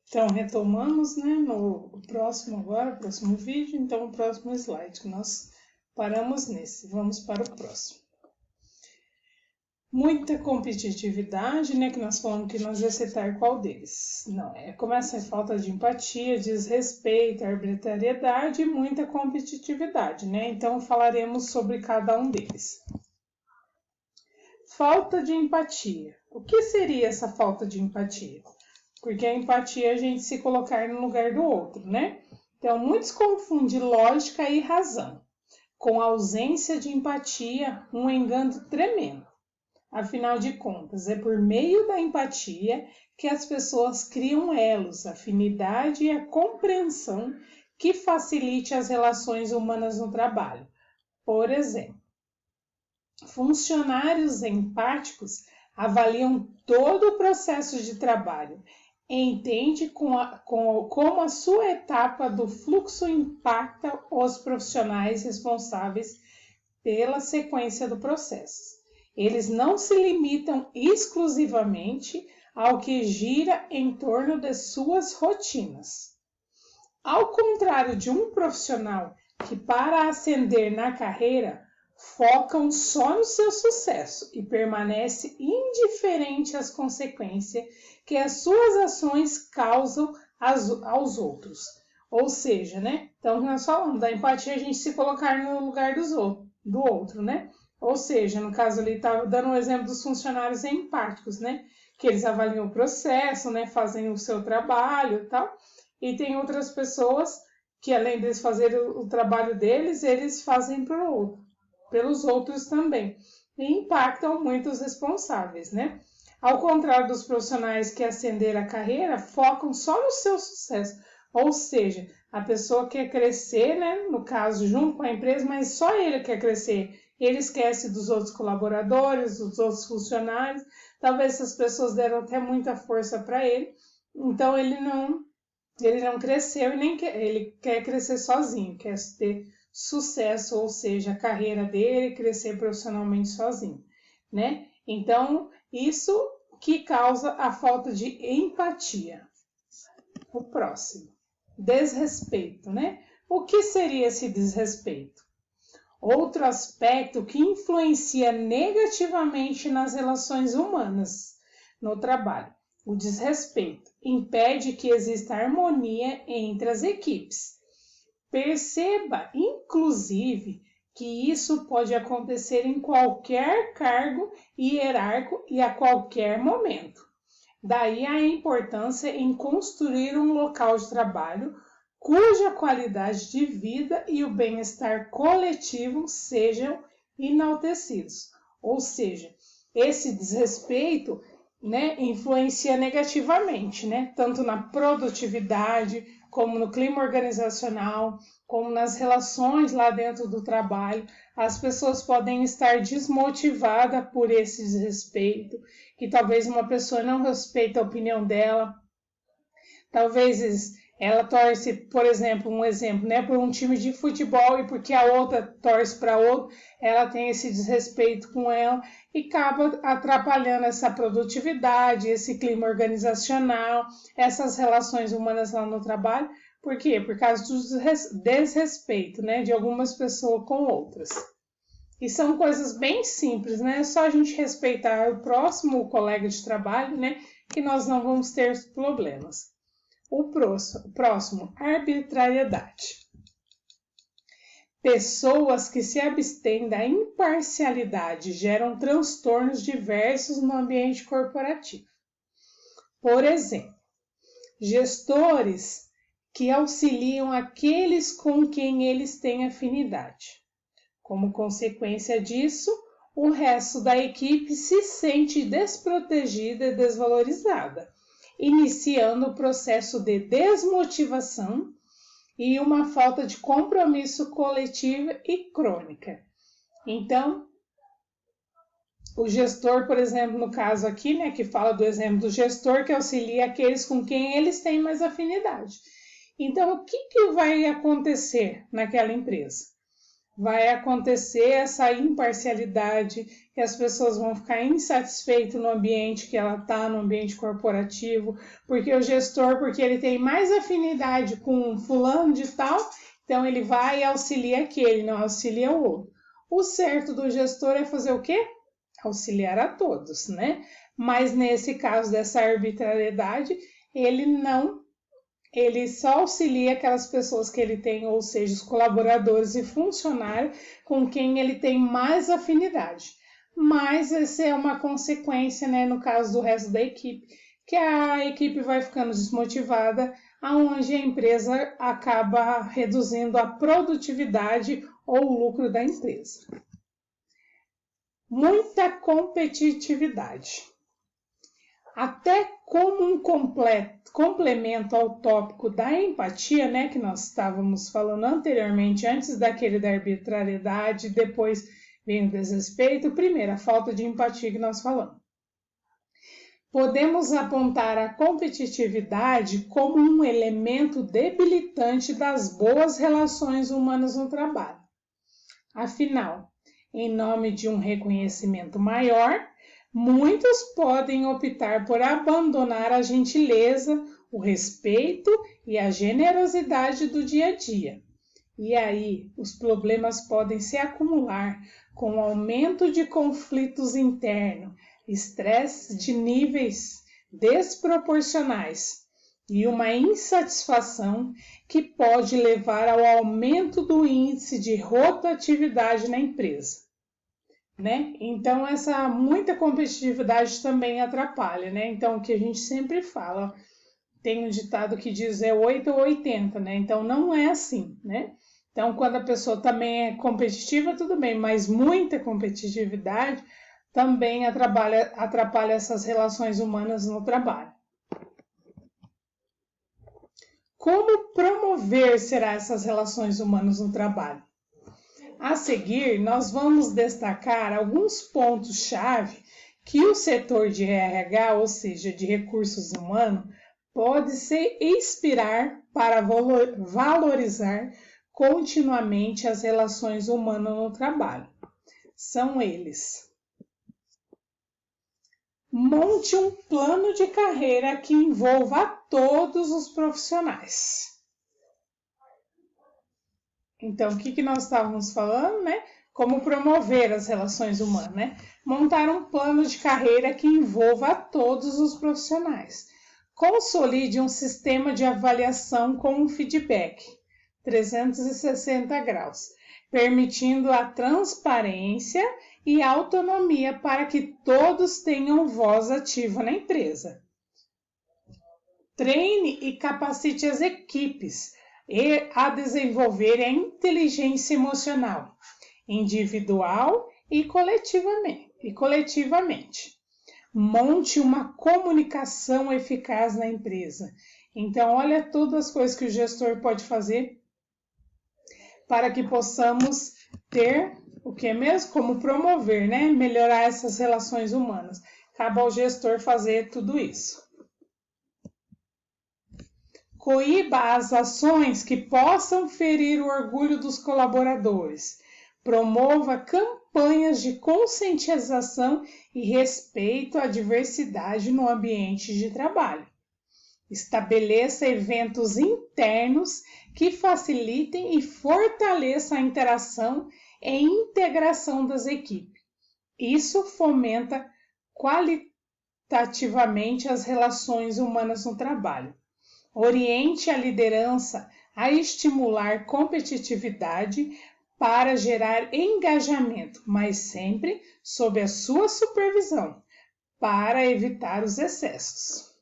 Então, retomamos, né, no próximo vídeo, então o próximo slide, que nós paramos nesse. Vamos para o próximo. Muita competitividade, né, que nós falamos que nós ia citar qual deles. Não, começa a falta de empatia, desrespeito, arbitrariedade e muita competitividade, né? Então, falaremos sobre cada um deles. Falta de empatia. O que seria essa falta de empatia? Porque a empatia é a gente se colocar no lugar do outro, né? Então, muitos confundem lógica e razão. Com a ausência de empatia, um engano tremendo. Afinal de contas, é por meio da empatia que as pessoas criam elos, afinidade e a compreensão que facilite as relações humanas no trabalho. Por exemplo, funcionários empáticos avaliam todo o processo de trabalho, entende como a sua etapa do fluxo impacta os profissionais responsáveis pela sequência do processo. Eles não se limitam exclusivamente ao que gira em torno de suas rotinas. Ao contrário de um profissional que, para ascender na carreira, focam só no seu sucesso e permanece indiferente às consequências que as suas ações causam aos outros. Ou seja, né? Então, nós falamos da empatia, a gente se colocar no lugar do outro, né? Ou seja, no caso ali, estava dando um exemplo dos funcionários empáticos, né? Que eles avaliam o processo, né? Fazem o seu trabalho e tal. E tem outras pessoas que, além de fazerem o trabalho deles, eles fazem pelos outros também. E impactam muito os responsáveis, né? Ao contrário dos profissionais que ascenderam a carreira, focam só no seu sucesso. Ou seja, a pessoa quer crescer, né? No caso, junto com a empresa, mas só ele quer crescer. Ele esquece dos outros colaboradores, dos outros funcionários. Talvez essas pessoas deram até muita força para ele. Então, ele não cresceu e nem ele quer crescer sozinho, quer ter sucesso, ou seja, a carreira dele, crescer profissionalmente sozinho, né? Então, isso que causa a falta de empatia. O próximo, desrespeito, né? O que seria esse desrespeito? Outro aspecto que influencia negativamente nas relações humanas no trabalho. O desrespeito impede que exista harmonia entre as equipes. Perceba, inclusive, que isso pode acontecer em qualquer cargo hierárquico e a qualquer momento. Daí a importância em construir um local de trabalho cuja qualidade de vida e o bem-estar coletivo sejam enaltecidos. Ou seja, esse desrespeito, né, influencia negativamente, né, tanto na produtividade, como no clima organizacional, como nas relações lá dentro do trabalho. As pessoas podem estar desmotivadas por esse desrespeito, que talvez uma pessoa não respeite a opinião dela, talvez ela torce, por exemplo, né, por um time de futebol e porque a outra torce para outro, ela tem esse desrespeito com ela e acaba atrapalhando essa produtividade, esse clima organizacional, essas relações humanas lá no trabalho. Por quê? Por causa do desrespeito, né, de algumas pessoas com outras. E são coisas bem simples, né? É só a gente respeitar o próximo colega de trabalho, né, que nós não vamos ter problemas. O próximo, arbitrariedade. Pessoas que se abstêm da imparcialidade geram transtornos diversos no ambiente corporativo. Por exemplo, gestores que auxiliam aqueles com quem eles têm afinidade. Como consequência disso, o resto da equipe se sente desprotegida e desvalorizada, iniciando o processo de desmotivação e uma falta de compromisso coletivo e crônica. Então, o gestor, por exemplo, no caso aqui, né, que fala do exemplo do gestor que auxilia aqueles com quem eles têm mais afinidade. Então, o que vai acontecer naquela empresa? vai acontecer essa imparcialidade, que as pessoas vão ficar insatisfeitas no ambiente que ela está, no ambiente corporativo, porque o gestor, porque ele tem mais afinidade com fulano de tal, então ele vai e auxilia aquele, não auxilia o outro. O certo do gestor é fazer o quê? Auxiliar a todos, né? Mas nesse caso dessa arbitrariedade, ele só auxilia aquelas pessoas que ele tem, ou seja, os colaboradores e funcionários com quem ele tem mais afinidade. Mas essa é uma consequência, né, no caso do resto da equipe, que a equipe vai ficando desmotivada, aonde a empresa acaba reduzindo a produtividade ou o lucro da empresa. Muita competitividade. Até como um complemento ao tópico da empatia, né, que nós estávamos falando anteriormente, antes daquele da arbitrariedade, depois vem o desrespeito, primeiro a falta de empatia que nós falamos. Podemos apontar a competitividade como um elemento debilitante das boas relações humanas no trabalho. Afinal, em nome de um reconhecimento maior, muitos podem optar por abandonar a gentileza, o respeito e a generosidade do dia a dia. E aí, os problemas podem se acumular com o aumento de conflitos internos, estresse de níveis desproporcionais e uma insatisfação que pode levar ao aumento do índice de rotatividade na empresa. Né? Então, essa muita competitividade também atrapalha, né? Então, o que a gente sempre fala, tem um ditado que diz 8 ou 80, né? Então, não é assim, né? Então, quando a pessoa também é competitiva, tudo bem, mas muita competitividade também atrapalha essas relações humanas no trabalho. Como promover será essas relações humanas no trabalho? A seguir, nós vamos destacar alguns pontos-chave que o setor de RH, ou seja, de recursos humanos, pode se inspirar para valorizar continuamente as relações humanas no trabalho. São eles: monte um plano de carreira que envolva todos os profissionais. Então, o que nós estávamos falando, né? Como promover as relações humanas, né? Montar um plano de carreira que envolva todos os profissionais. Consolide um sistema de avaliação com um feedback 360 graus, permitindo a transparência e autonomia para que todos tenham voz ativa na empresa. Treine e capacite as equipes a desenvolver a inteligência emocional, individual e coletivamente. Monte uma comunicação eficaz na empresa. Então, olha todas as coisas que o gestor pode fazer para que possamos ter o que mesmo? Como promover, né? Melhorar essas relações humanas. Cabe ao gestor fazer tudo isso. Coíba as ações que possam ferir o orgulho dos colaboradores. Promova campanhas de conscientização e respeito à diversidade no ambiente de trabalho. Estabeleça eventos internos que facilitem e fortaleçam a interação e integração das equipes. Isso fomenta qualitativamente as relações humanas no trabalho. Oriente a liderança a estimular competitividade para gerar engajamento, mas sempre sob a sua supervisão, para evitar os excessos.